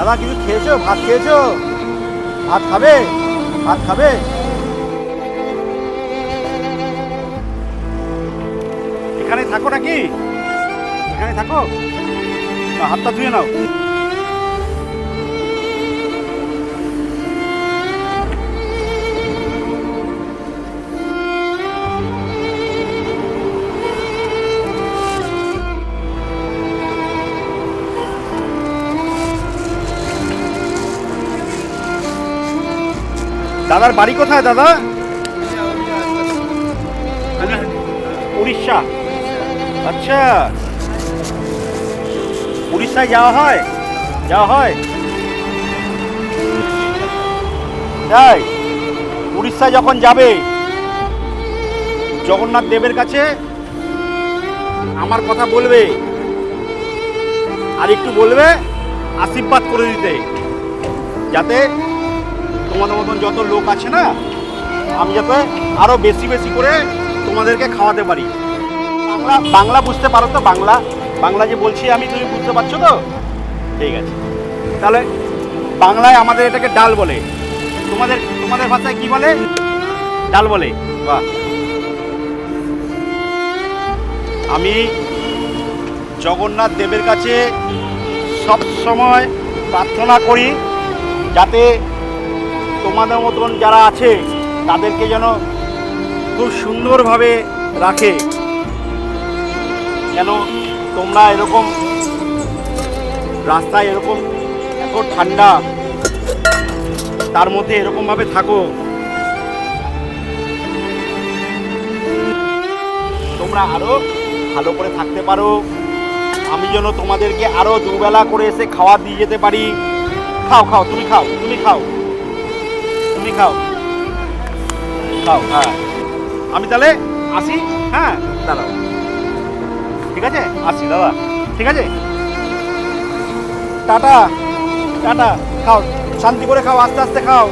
দাদা কিছু খেয়েছো? ভাত খেয়েছো? ভাত খাবে? ভাত খাবে? এখানে থাকো নাকি? এখানে থাকো? হাতটা ধুয়ে নাও। দাদার বাড়ি কোথায় দাদা? উড়িষ্যা। আচ্ছা, উড়িষ্যায় যাওয়া হয়? যাওয়া হয়? তাই উড়িষ্যায় যখন যাবে জগন্নাথ দেবের কাছে আমার কথা বলবে, আর একটু বলবে আশীর্বাদ করে দিতে, যাতে তোমাদের মতন যত লোক আছে না, আমি যাতে আরো বেশি বেশি করে তোমাদেরকে খাওয়াতে পারি। বাংলা বাংলা বুঝতে পারো তো? বাংলা বাংলা যে বলছি আমি, তুমি বুঝতে পারছো তো? ঠিক আছে, তাহলে বাংলায় আমাদের এটাকে ডাল বলে। তোমাদের তোমাদের ভাষায় কি বলে? ডাল বলে। বাহ। আমি জগন্নাথ দেবের কাছে সব সময় প্রার্থনা করি যাতে তোমাদের মতন যারা আছে তাদেরকে যেন খুব সুন্দরভাবে রাখে, যেন তোমরা এরকম রাস্তায় এরকম এত ঠান্ডা তার মধ্যে এরকমভাবে থাকো, তোমরা আরো ভালো করে থাকতে পারো। আমি যেন তোমাদেরকে আরো দুবেলা করে এসে খাওয়া দিয়ে যেতে পারি। খাও খাও, তুমি খাও, তুমি খাও, তুমি খাও, খাও। হ্যাঁ, আমি তাহলে আসি। হ্যাঁ দাঁড়াও, ঠিক আছে, আসি দাদা, ঠিক আছে, টাটা টাটা। খাও, শান্তি করে খাও, আস্তে আস্তে খাও।